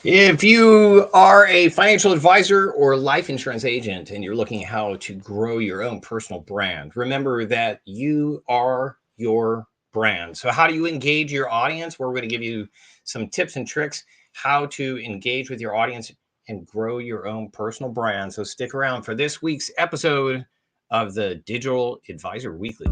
If you are a financial advisor or life insurance agent and you're looking how to grow your own personal brand, remember that you are your brand. So, how do you engage your audience? We're going to give you some tips and tricks how to engage with your audience and grow your own personal brand. So, stick around for this week's episode of the Digital Advisor Weekly.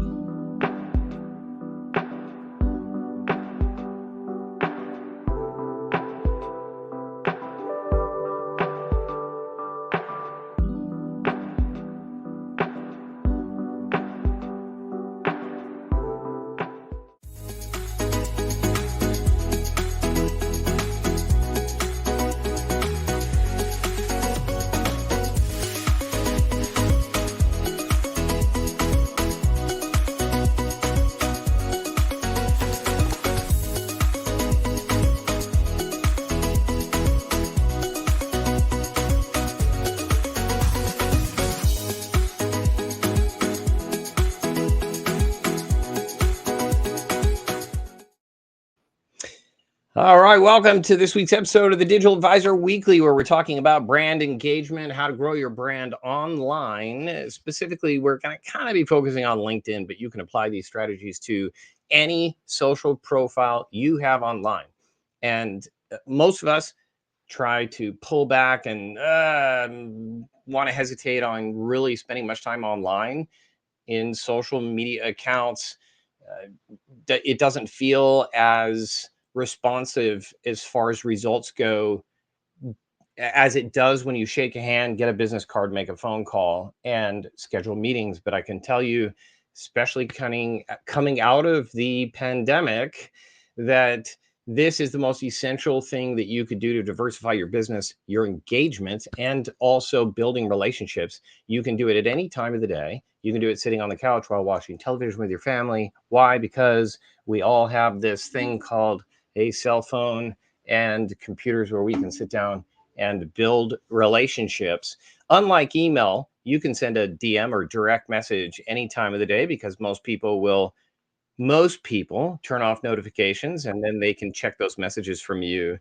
All right, welcome to this week's episode of the Digital Advisor Weekly, where we're talking about brand engagement, how to grow your brand online. Specifically, we're going to kind of be focusing on LinkedIn, but you can apply these strategies to any social profile you have online. And most of us try to pull back and want to hesitate on really spending much time online in social media accounts. It doesn't feel as responsive as far as results go as it does when you shake a hand, get a business card, make a phone call, and schedule meetings. But I can tell you, especially coming out of the pandemic, that this is the most essential thing that you could do to diversify your business, your engagement, and also building relationships. You can do it at any time of the day. You can do it sitting on the couch while watching television with your family. Why? Because we all have this thing called a cell phone and computers where we can sit down and build relationships. Unlike email, you can send a DM or direct message any time of the day because most people turn off notifications and then they can check those messages from you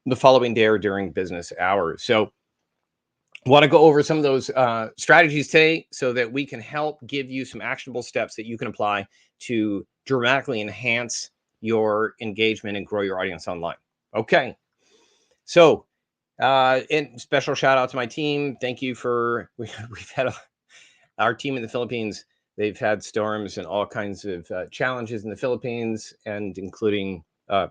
the following day or during business hours. So want to go over some of those strategies today so that we can help give you some actionable steps that you can apply to dramatically enhance your engagement and grow your audience online. Okay. So and special shout out to my team. Thank you for we've had our team in the Philippines. They've had storms and all kinds of challenges in the Philippines, and including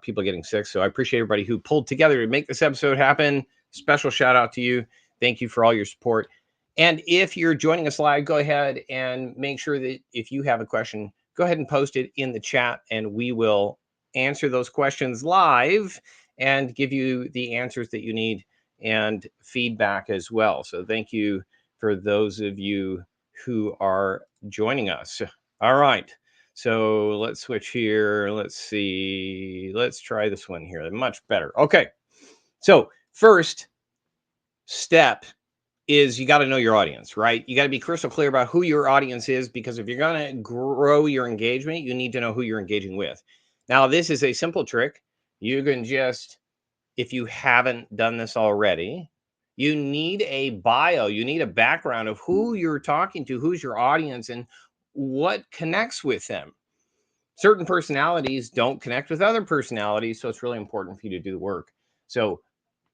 people getting sick. So I appreciate everybody who pulled together to make this episode happen. Special shout out to you. Thank you for all your support. And if you're joining us live, go ahead and make sure that if you have a question, go ahead and post it in the chat, and we will answer those questions live and give you the answers that you need and feedback as well. So thank you for those of you who are joining us. All right. So let's switch here. Let's see. Let's try this one here. Much better. Okay. So first step is you got to know your audience, right? You got to be crystal clear about who your audience is, because if you're going to grow your engagement, you need to know who you're engaging with. Now, this is a simple trick. You can just, if you haven't done this already, you need a bio, you need a background of who you're talking to, who's your audience, and what connects with them. Certain personalities don't connect with other personalities, so it's really important for you to do the work. So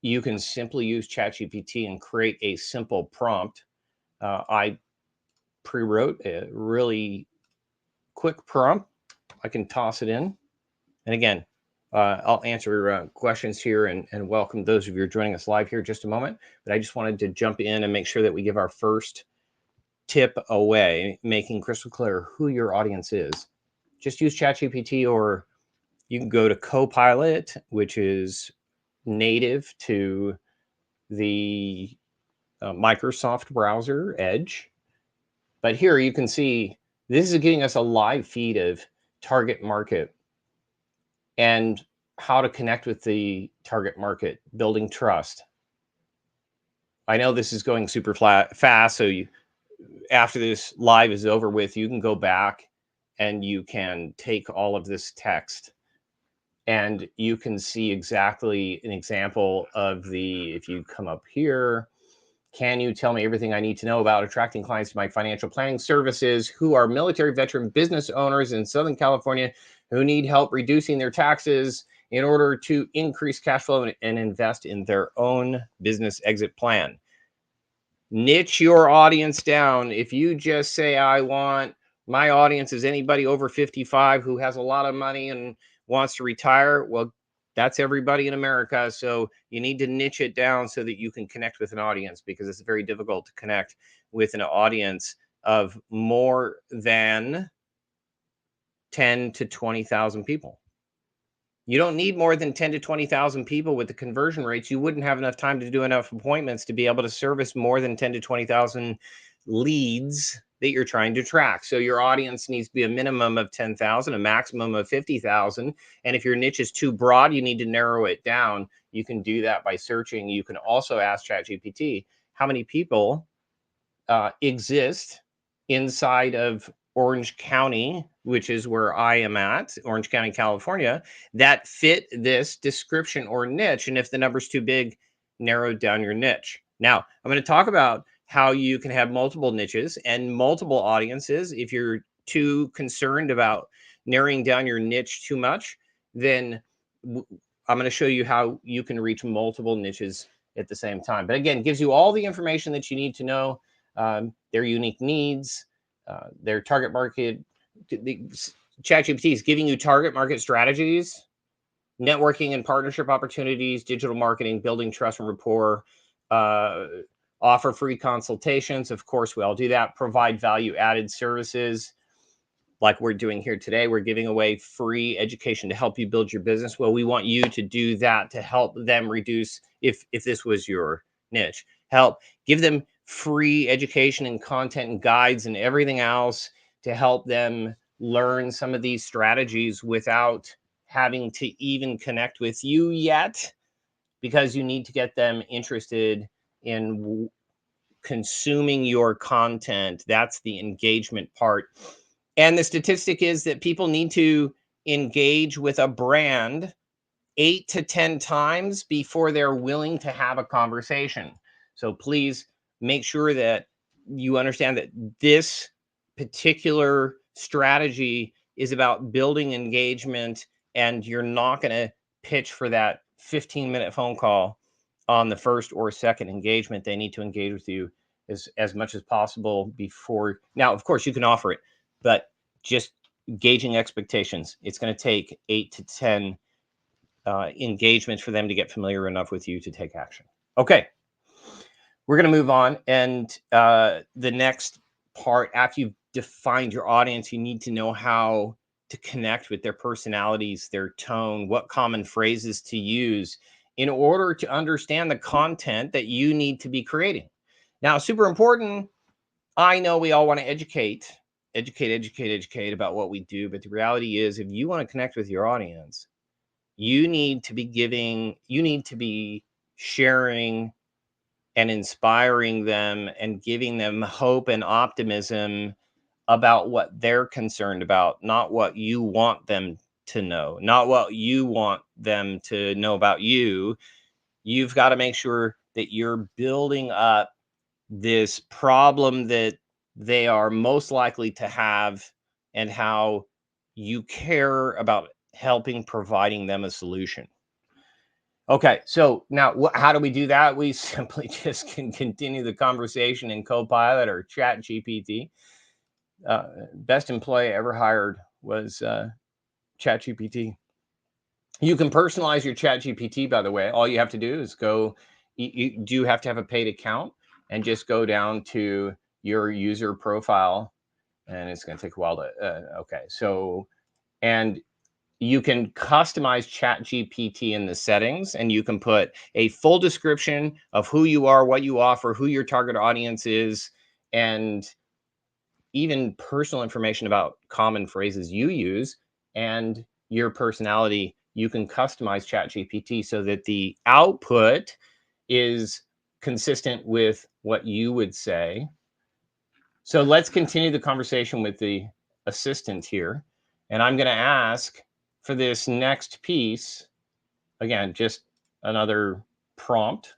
you can simply use ChatGPT and create a simple prompt. I pre-wrote a really quick prompt. I can toss it in. And again, I'll answer questions here and welcome those of you who are joining us live here in just a moment. But I just wanted to jump in and make sure that we give our first tip away, making crystal clear who your audience is. Just use ChatGPT, or you can go to Copilot, which is native to the Microsoft browser, Edge. But here you can see this is giving us a live feed of target market and how to connect with the target market, building trust. I know this is going super fast, so after this live is over with, you can go back and you can take all of this text And you can see exactly an example of the, if you come up here, can you tell me everything I need to know about attracting clients to my financial planning services who are military veteran business owners in Southern California who need help reducing their taxes in order to increase cash flow and invest in their own business exit plan? Niche your audience down. If you just say, I want my audience is anybody over 55 who has a lot of money and wants to retire, well, that's everybody in America. So you need to niche it down so that you can connect with an audience, because it's very difficult to connect with an audience of more than 10 to 20,000 people. You don't need more than 10 to 20,000 people. With the conversion rates, you wouldn't have enough time to do enough appointments to be able to service more than 10 to 20,000 leads that you're trying to track. So your audience needs to be a minimum of 10,000, a maximum of 50,000. And if your niche is too broad, you need to narrow it down. You can do that by searching. You can also ask ChatGPT, how many people exist inside of Orange County, which is where I am at, Orange County, California, that fit this description or niche. And if the number's too big, narrow down your niche. Now, I'm going to talk about how you can have multiple niches and multiple audiences. If you're too concerned about narrowing down your niche too much, then I'm going to show you how you can reach multiple niches at the same time. But again, it gives you all the information that you need to know, their unique needs, their target market. The ChatGPT is giving you target market strategies, networking and partnership opportunities, digital marketing, building trust and rapport, uh, offer free consultations. Of course, we all do that. Provide value added services like we're doing here today. We're giving away free education to help you build your business. Well, we want you to do that to help them reduce, if this was your niche, help give them free education and content and guides and everything else to help them learn some of these strategies without having to even connect with you yet, because you need to get them interested in consuming your content. That's the engagement part. And the statistic is that people need to engage with a brand 8 to 10 times before they're willing to have a conversation. So please make sure that you understand that this particular strategy is about building engagement, and you're not going to pitch for that 15-minute phone call on the first or second engagement. They need to engage with you as much as possible before. Now, of course, you can offer it, but just gauging expectations. It's going to take 8 to 10 engagements for them to get familiar enough with you to take action. Okay, we're going to move on. And the next part, after you've defined your audience, you need to know how to connect with their personalities, their tone, what common phrases to use in order to understand the content that you need to be creating. Now, super important. I know we all want to educate about what we do. But the reality is, if you want to connect with your audience, you need to be sharing and inspiring them and giving them hope and optimism about what they're concerned about, not what you want them to know, not what you want them to know about you. You've got to make sure that you're building up this problem that they are most likely to have, and how you care about helping providing them a solution. Okay, so now how do we do that? We simply just can continue the conversation in Copilot or Chat GPT. Best employee I ever hired was Chat GPT. You can personalize your Chat GPT, by the way. All you have to do is go, you do have to have a paid account, and just go down to your user profile, and it's going to take a while to, okay. So, and you can customize Chat GPT in the settings, and you can put a full description of who you are, what you offer, who your target audience is, and even personal information about common phrases you use and your personality. You can customize Chat GPT so that the output is consistent with what you would say. So let's continue the conversation with the assistant here. And I'm going to ask for this next piece, again, just another prompt.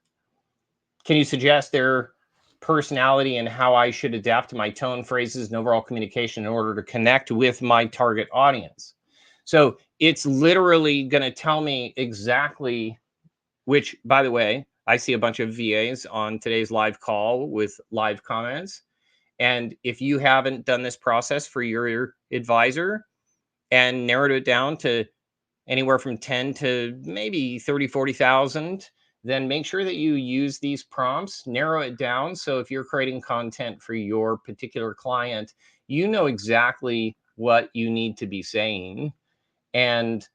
Can you suggest their personality and how I should adapt to my tone, phrases, and overall communication in order to connect with my target audience? So it's literally going to tell me exactly which, by the way, I see a bunch of VAs on today's live call with live comments. And if you haven't done this process for your advisor and narrowed it down to anywhere from 10 to maybe 30, 40,000, then make sure that you use these prompts, narrow it down. So if you're creating content for your particular client, you know exactly what you need to be saying and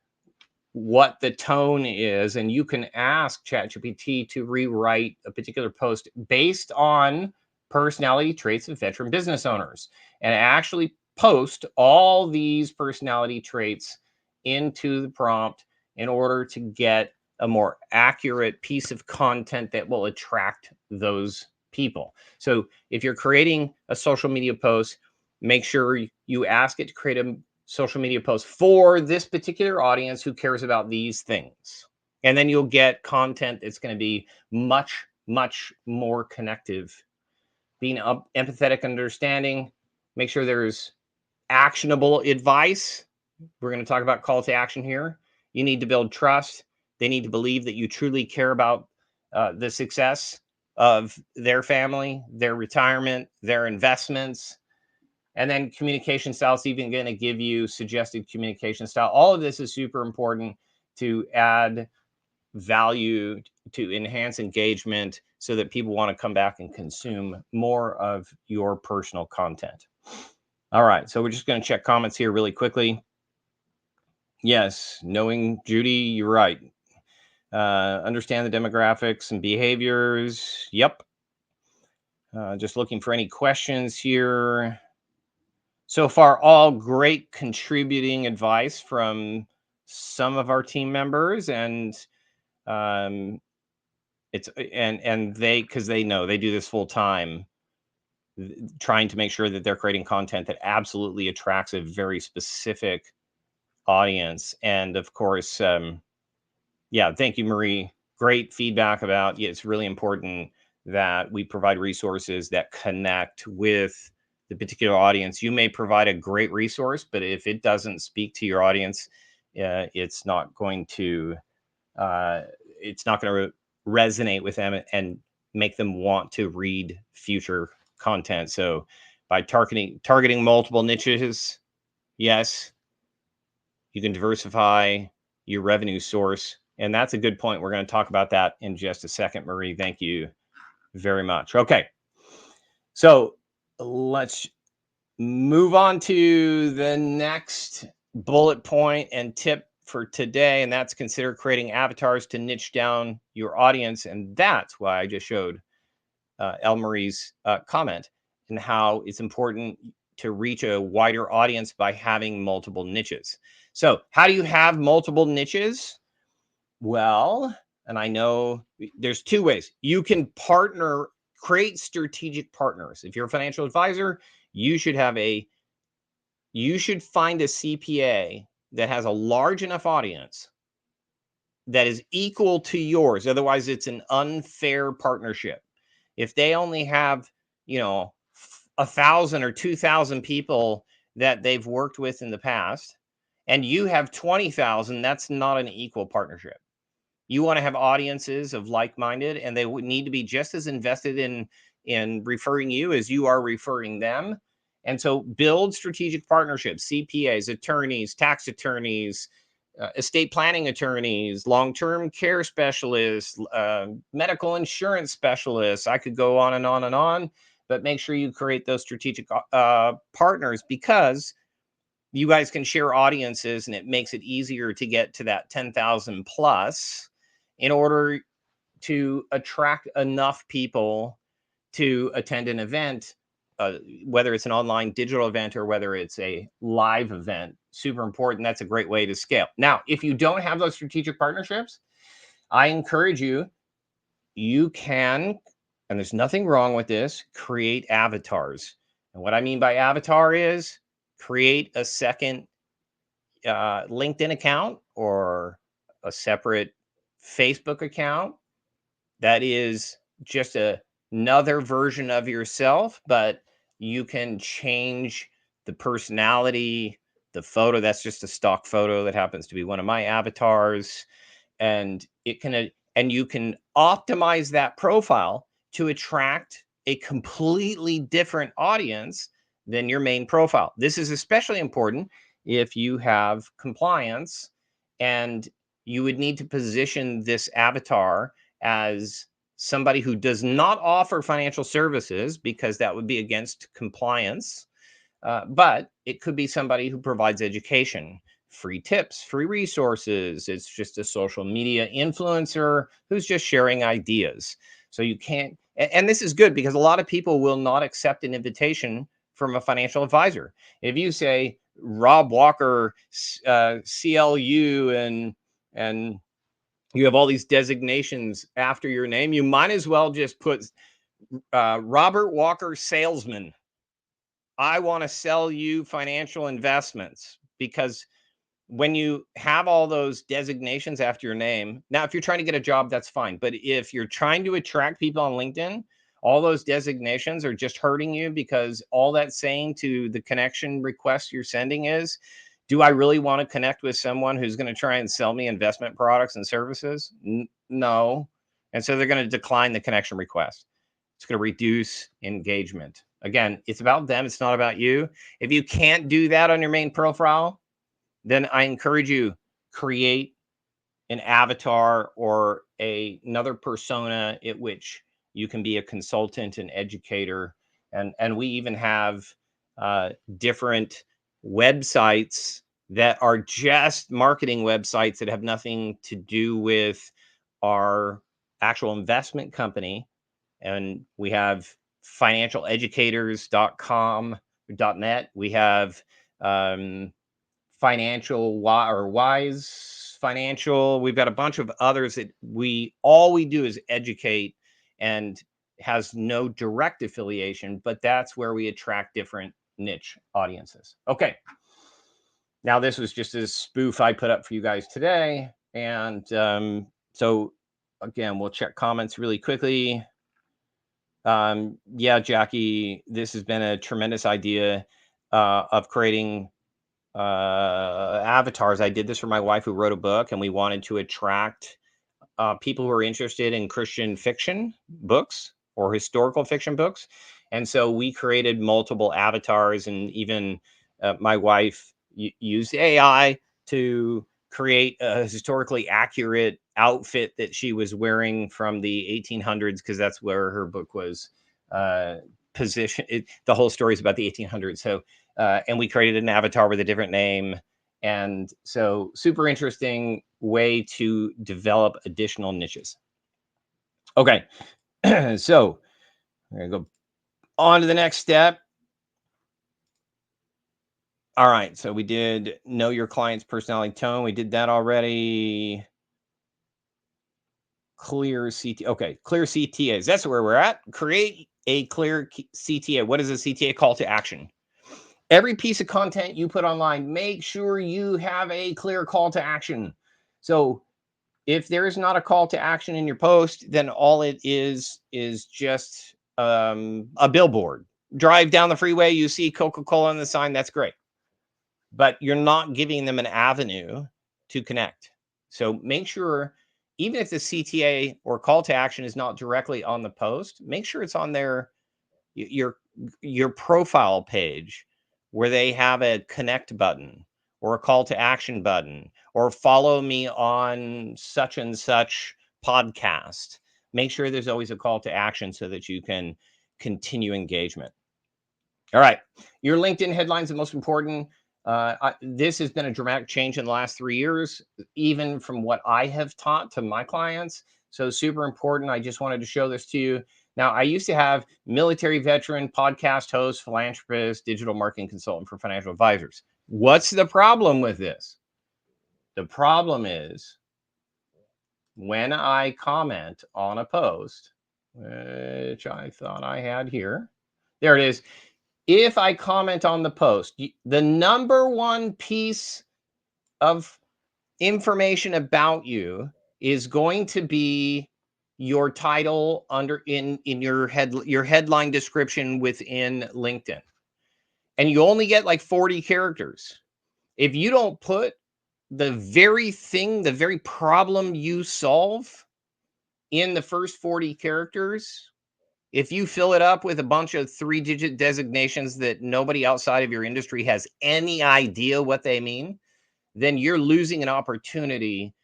what the tone is. And you can ask ChatGPT to rewrite a particular post based on personality traits of veteran business owners and actually post all these personality traits into the prompt in order to get a more accurate piece of content that will attract those people. So if you're creating a social media post, make sure you ask it to create a social media post for this particular audience who cares about these things. And then you'll get content that's going to be much, much more connective. Being empathetic, understanding, make sure there's actionable advice. We're going to talk about call to action here. You need to build trust. They need to believe that you truly care about the success of their family, their retirement, their investments. And then communication style is even going to give you suggested communication style. All of this is super important to add value, to enhance engagement so that people want to come back and consume more of your personal content. All right, so we're just going to check comments here really quickly. Yes, knowing Judy, you're right. Understand the demographics and behaviors. Yep. Just looking for any questions here. So far, all great contributing advice from some of our team members, and it's and they, because they know they do this full time, trying to make sure that they're creating content that absolutely attracts a very specific audience. And of course, yeah, thank you, Marie. Great feedback about, yeah, it's really important that we provide resources that connect with the particular audience. You may provide a great resource, but if it doesn't speak to your audience, it's not going to resonate with them and make them want to read future content. So by targeting multiple niches, yes, you can diversify your revenue source. And that's a good point. We're going to talk about that in just a second, Marie. Thank you very much. Okay. So let's move on to the next bullet point and tip for today. And that's consider creating avatars to niche down your audience. And that's why I just showed El Marie's comment and how it's important to reach a wider audience by having multiple niches. So how do you have multiple niches? Well, and I know there's two ways. You can create strategic partners. If you're a financial advisor, you should find a CPA that has a large enough audience that is equal to yours. Otherwise, it's an unfair partnership. If they only have, 1,000 or 2,000 people that they've worked with in the past, and you have 20,000, that's not an equal partnership. You want to have audiences of like-minded, and they would need to be just as invested in referring you as you are referring them. And so build strategic partnerships, CPAs, attorneys, tax attorneys, estate planning attorneys, long-term care specialists, medical insurance specialists. I could go on and on and on, but make sure you create those strategic partners, because you guys can share audiences and it makes it easier to get to that 10,000 plus in order to attract enough people to attend an event, whether it's an online digital event or whether it's a live event. Super important. That's a great way to scale. Now, if you don't have those strategic partnerships, I encourage you can, and there's nothing wrong with this, create avatars. And what I mean by avatar is create a second LinkedIn account or a separate Facebook account that is just another version of yourself, but you can change the personality, the photo. That's just a stock photo that happens to be one of my avatars, and and you can optimize that profile to attract a completely different audience than your main profile. This is especially important if you have compliance, and you would need to position this avatar as somebody who does not offer financial services, because that would be against compliance, but it could be somebody who provides education, free tips, free resources. It's just a social media influencer who's just sharing ideas. So you can't, and this is good because a lot of people will not accept an invitation from a financial advisor. If you say Rob Walker, CLU, and you have all these designations after your name, you might as well just put Robert Walker salesman. I want to sell you financial investments, because when you have all those designations after your name, now, if you're trying to get a job, that's fine. But if you're trying to attract people on LinkedIn, all those designations are just hurting you, because all that's saying to the connection request you're sending is, do I really want to connect with someone who's going to try and sell me investment products and services? No. And so they're going to decline the connection request. It's going to reduce engagement. Again, it's about them. It's not about you. If you can't do that on your main profile, then I encourage you, create an avatar or another persona at which you can be a consultant and educator. And we even have different websites that are just marketing websites that have nothing to do with our actual investment company. And we have financialeducators.com.net. We have Wise Financial. We've got a bunch of others that all we do is educate, and has no direct affiliation, but that's where we attract different niche audiences. Okay. Now, this was just a spoof I put up for you guys today. And so again, we'll check comments really quickly. Yeah, Jackie, this has been a tremendous idea of creating avatars. I did this for my wife, who wrote a book, and we wanted to attract people who are interested in Christian fiction books or historical fiction books. And so we created multiple avatars, and even my wife used AI to create a historically accurate outfit that she was wearing from the 1800s, because that's where her book was uh, positioned. The whole story is about the 1800s. So, and we created an avatar with a different name. And so, super interesting way to develop additional niches. Okay. So we're going to go on to the next step. All right. So we did know your client's personality tone. We did that already. Clear CTA. Okay. Clear CTAs. That's where we're at. Create a clear CTA. What is a CTA? Call to action. Every piece of content you put online, make sure you have a clear call to action. So if there is not a call to action in your post, then all it is just a billboard. Drive down the freeway, you see Coca-Cola on the sign, that's great. But you're not giving them an avenue to connect. So make sure, even if the CTA or call to action is not directly on the post, make sure it's on your your profile page, where they have a connect button or a call to action button, or follow me on such and such podcast. Make sure there's always a call to action so that you can continue engagement. All right. Your LinkedIn headlines are the most important. This has been a dramatic change in the last 3 years, even from what I have taught to my clients. So super important. I just wanted to show this to you. Now, I used to have military veteran, podcast host, philanthropist, digital marketing consultant for financial advisors. What's the problem with this? The problem is, when I comment on a post, which I thought I had here, there it is. If I comment on the post, the number one piece of information about you is going to be your title under in your headline description within LinkedIn. And you only get like 40 characters. If you don't put the very thing, the very problem you solve in the first 40 characters, if you fill it up with a bunch of 3-digit designations that nobody outside of your industry has any idea what they mean, then you're losing an opportunity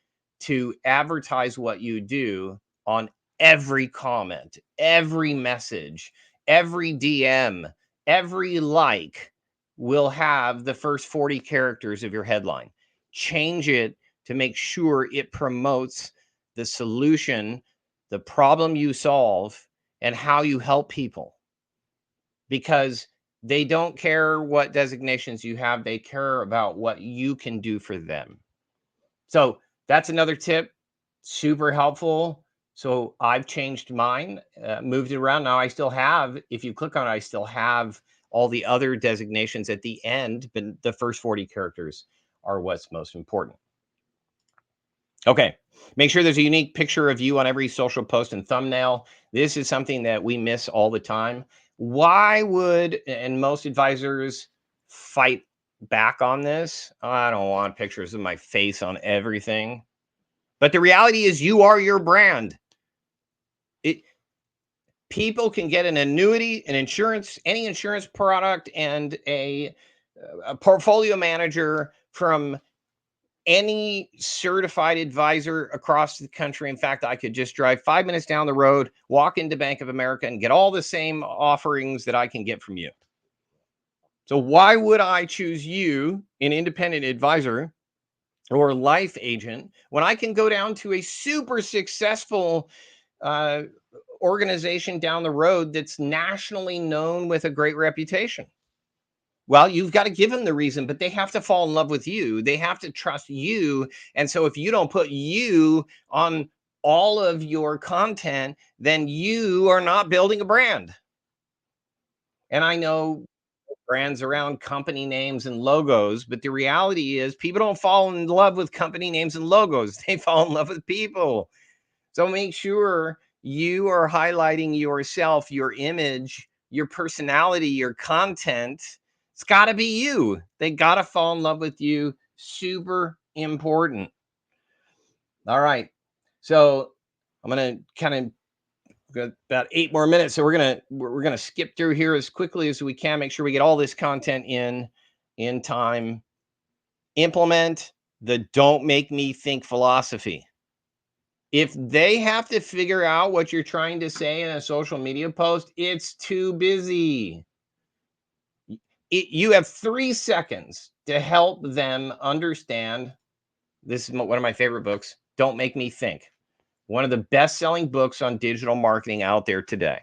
to advertise what you do on every comment, every message, every DM, every like will have the first 40 characters of your headline. Change it to make sure it promotes the solution, the problem you solve, and how you help people, because they don't care what designations you have. They care about what you can do for them. So that's another tip, super helpful. So I've changed mine, moved it around. Now I still have, if you click on it, I still have all the other designations at the end, but the first 40 characters are what's most important. Okay. Make sure there's a unique picture of you on every social post and thumbnail. This is something that we miss all the time. Why would, and most advisors fight back on this? I don't want pictures of my face on everything. But the reality is you are your brand. It, people can get an annuity, an insurance, any insurance product, and a portfolio manager from any certified advisor across the country. In fact, I could just drive 5 minutes down the road, walk into Bank of America, and get all the same offerings that I can get from you. So why would I choose you, an independent advisor or life agent, when I can go down to a super successful uh, organization down the road that's nationally known with a great reputation? Well, you've got to give them the reason, but they have to fall in love with you. They have to trust you. And so if you don't put you on all of your content, then you are not building a brand. And I know brands around company names and logos, but the reality is people don't fall in love with company names and logos. They fall in love with people. So make sure you are highlighting yourself, your image, your personality, your content. It's got to be you. They got to fall in love with you. Super important. All right. So I'm going to kind of got about 8 more minutes. So we're gonna skip through here as quickly as we can. Make sure we get all this content in time. Implement the "don't make me think" philosophy. If they have to figure out what you're trying to say in a social media post, it's too busy. You have 3 seconds to help them understand. This is one of my favorite books, Don't Make Me Think. One of the best selling books on digital marketing out there today.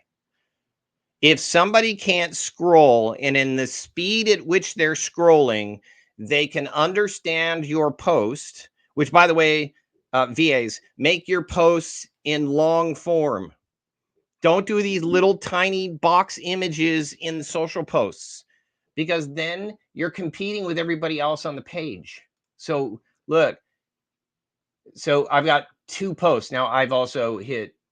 If somebody can't scroll, and in the speed at which they're scrolling, they can understand your post, which, by the way, VAs, make your posts in long form. Don't do these little tiny box images in social posts, because then you're competing with everybody else on the page. So look, so I've got 2 posts. Now I've also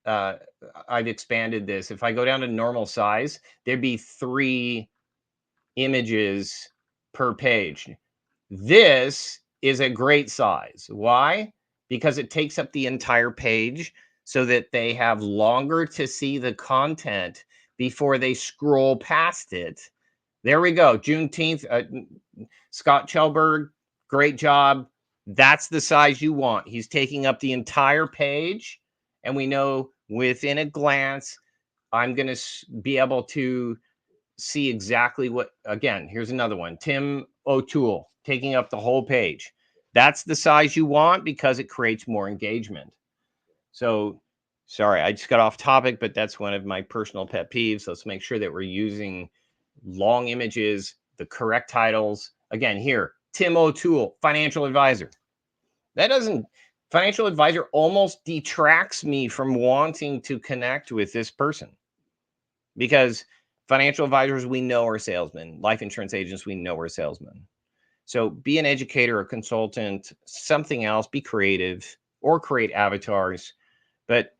I've expanded this. If I go down to normal size, there'd be 3 images per page. This is a great size. Why? Because it takes up the entire page so that they have longer to see the content before they scroll past it. There we go. Juneteenth, Scott Chelberg, great job. That's the size you want. He's taking up the entire page, and we know within a glance, I'm going to be able to see exactly what. Again, here's another one. Tim O'Toole taking up the whole page. That's the size you want because it creates more engagement. So, sorry, I just got off topic, but that's one of my personal pet peeves. Let's make sure that we're using long images, the correct titles. Again, here, Tim O'Toole, financial advisor. That doesn't, financial advisor almost detracts me from wanting to connect with this person, because financial advisors we know are salesmen, life insurance agents we know are salesmen. So be an educator, a consultant, something else, be creative or create avatars, but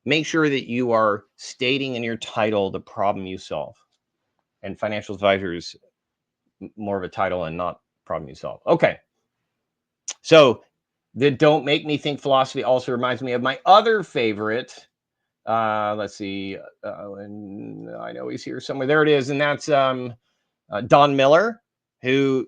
make sure that you are stating in your title the problem you solve. And financial advisors, more of a title and not problem you solve. Okay. So the don't make me think philosophy also reminds me of my other favorite. Let's see. And I know he's here somewhere. There it is. And that's Don Miller, who,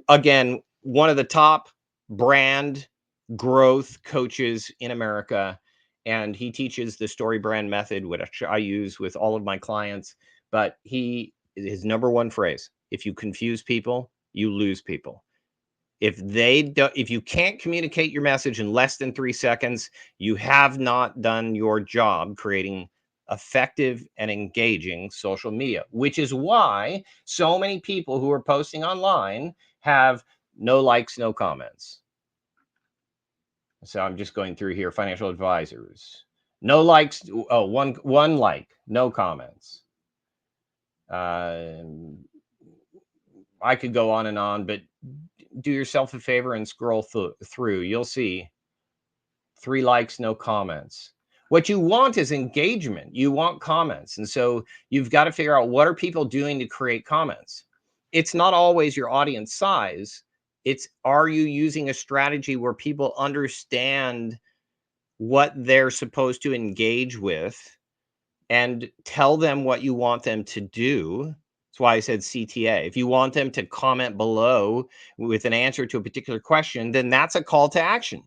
again, one of the top brand growth coaches in America. And he teaches the story brand method, which I use with all of my clients. But his number one phrase: if you confuse people, you lose people. If you can't communicate your message in less than 3 seconds, you have not done your job creating effective and engaging social media, which is why so many people who are posting online have no likes, no comments. So I'm just going through here. Financial advisors, no likes. Oh, one like, no comments. I could go on and on, but do yourself a favor and scroll through. You'll see 3 likes, no comments. What you want is engagement. You want comments. And so you've got to figure out, what are people doing to create comments? It's not always your audience size. It's, are you using a strategy where people understand what they're supposed to engage with and tell them what you want them to do? That's why I said CTA. If you want them to comment below with an answer to a particular question, then that's a call to action.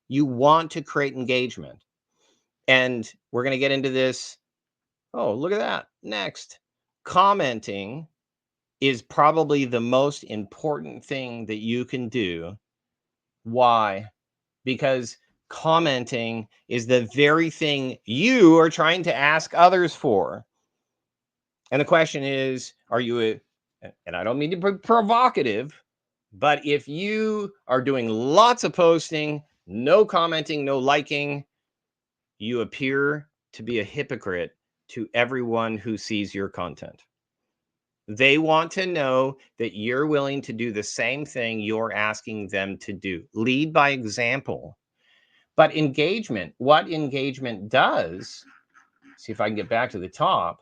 You want to create engagement. And we're going to get into this. Oh, look at that. Next, commenting is probably the most important thing that you can do. Why? Because commenting is the very thing you are trying to ask others for. And the question is, are you and I don't mean to be provocative, but if you are doing lots of posting, no commenting, no liking, you appear to be a hypocrite to everyone who sees your content. They want to know that you're willing to do the same thing you're asking them to do. Lead by example. But engagement, what engagement does, see if I can get back to the top,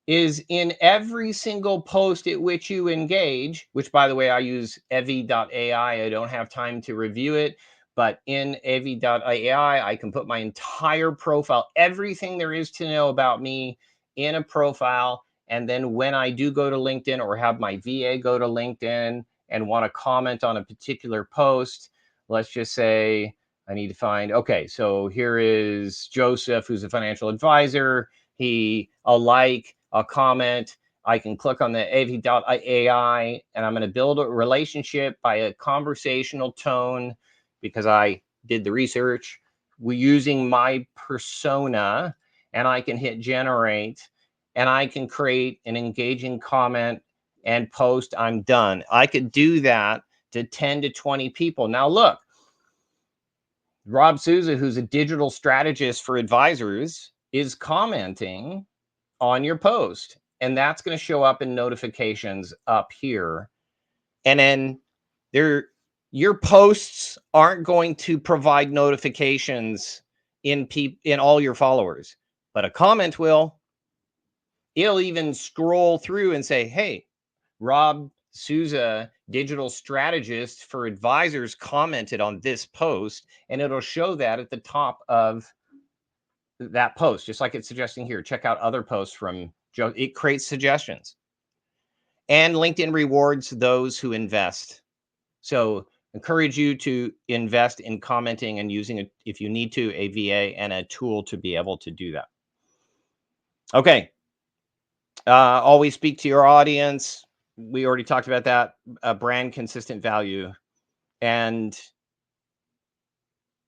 is in every single post at which you engage, which, by the way, I use evi.ai. I don't have time to review it, but in evi.ai, I can put my entire profile, everything there is to know about me, in a profile. And then when I do go to LinkedIn or have my VA go to LinkedIn and want to comment on a particular post, let's just say I need to find, okay, so here is Joseph, who's a financial advisor. A like, a comment. I can click on the av.ai and I'm going to build a relationship by a conversational tone, because I did the research. We're using my persona, and I can hit generate and I can create an engaging comment and post. I'm done. I could do that to 10 to 20 people. Now, look, Rob Souza, who's a digital strategist for advisors, is commenting on your post, and that's going to show up in notifications up here. And then your posts aren't going to provide notifications in all your followers, but a comment will. It'll even scroll through and say, hey, Rob Souza, digital strategist for advisors, commented on this post, and it'll show that at the top of that post, just like it's suggesting here. Check out other posts from Joe. It creates suggestions. And LinkedIn rewards those who invest. So encourage you to invest in commenting and using, if you need to, a VA and a tool to be able to do that. Okay. Always speak to your audience. We already talked about that. Brand consistent value. And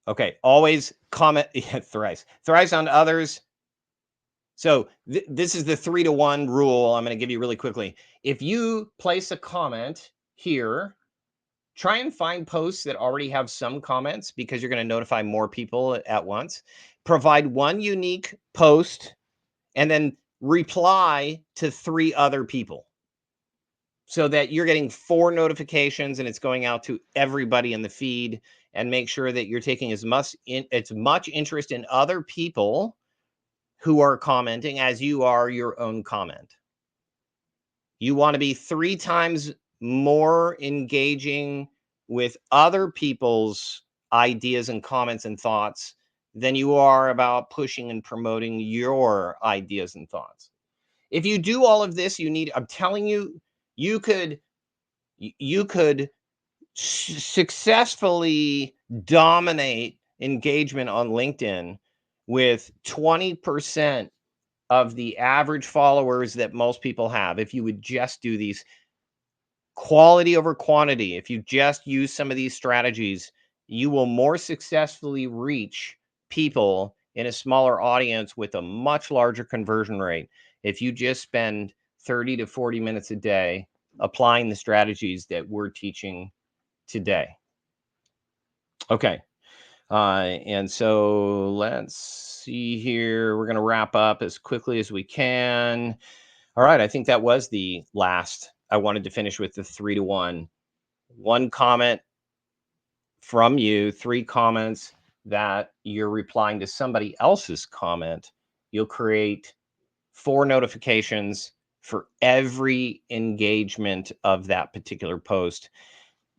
okay, always comment. Thrice on others. So this is the 3-to-1 rule. I'm going to give you really quickly. If you place a comment here, try and find posts that already have some comments, because you're going to notify more people at once. Provide one unique post and then reply to 3 other people. so that you're getting 4 notifications and it's going out to everybody in the feed. And make sure that you're taking as much interest in other people who are commenting as you are your own comment. You want to be 3 times more engaging with other people's ideas and comments and thoughts than you are about pushing and promoting your ideas and thoughts. If you do all of this, I'm telling you, you could successfully dominate engagement on LinkedIn with 20% of the average followers that most people have. If you would just do these, quality over quantity, if you just use some of these strategies, you will more successfully reach people in a smaller audience with a much larger conversion rate if you just spend 30 to 40 minutes a day applying the strategies that we're teaching today. Okay. And so let's see here. We're going to wrap up as quickly as we can. All right. I think that was the last. I wanted to finish with the 3-to-1. 1 comment from you, 3 comments that you're replying to somebody else's comment. You'll create 4 notifications for every engagement of that particular post.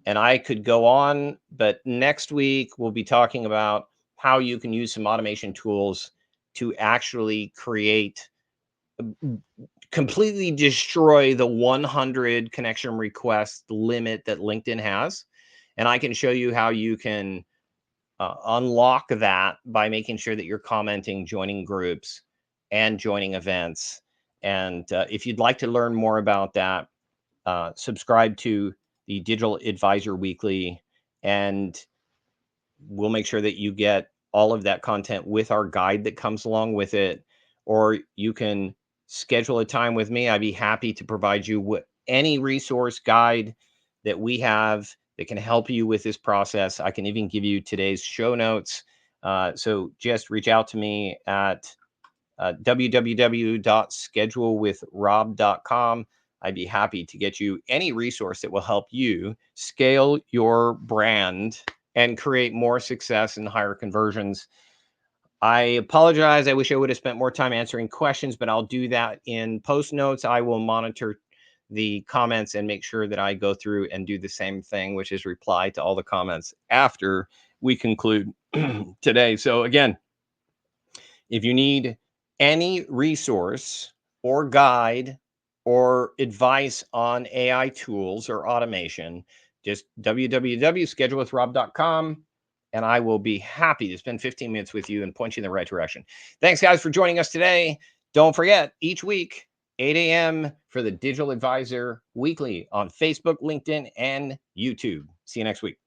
And I could go on, but next week we'll be talking about how you can use some automation tools to actually completely destroy the 100 connection request limit that LinkedIn has. And I can show you how you can unlock that by making sure that you're commenting, joining groups, and joining events. And if you'd like to learn more about that, subscribe to the Digital Advisor Weekly, and we'll make sure that you get all of that content with our guide that comes along with it. Or you can schedule a time with me. I'd be happy to provide you with any resource guide that we have that can help you with this process. I can even give you today's show notes. So just reach out to me at www.schedulewithrob.com. I'd be happy to get you any resource that will help you scale your brand and create more success and higher conversions. I apologize. I wish I would have spent more time answering questions, but I'll do that in post notes. I will monitor the comments and make sure that I go through and do the same thing, which is reply to all the comments after we conclude today. So again, if you need any resource or guide or advice on AI tools or automation, just www.schedulewithrob.com, and I will be happy to spend 15 minutes with you and point you in the right direction. Thanks, guys, for joining us today. Don't forget, each week, 8 a.m. for the Digital Advisor Weekly on Facebook, LinkedIn, and YouTube. See you next week.